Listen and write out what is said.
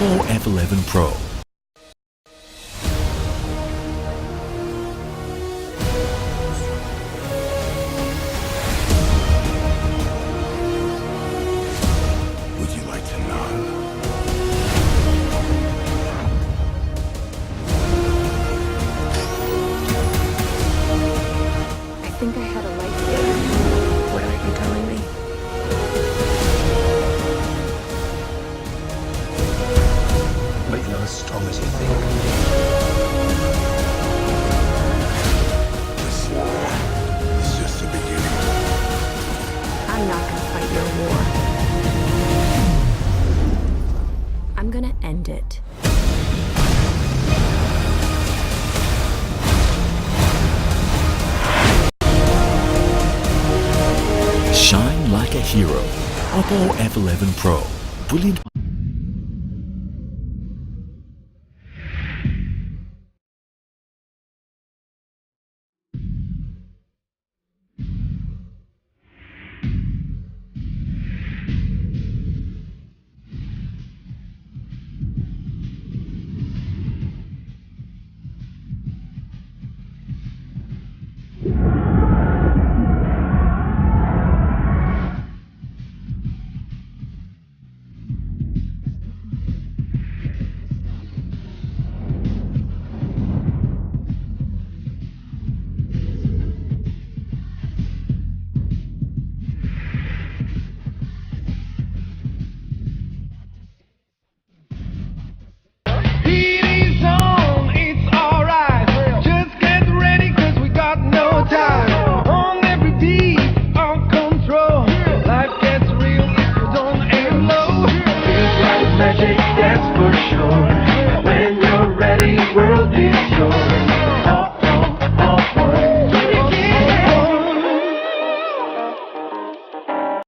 OPPO F11 Pro. Would you like to know? I think I had a life here. What are you telling me? But you're not as strong as you think. This war is just the beginning. I'm not gonna fight your war. I'm gonna end it. Shine like a hero. OPPO F11 Pro. Brilliant.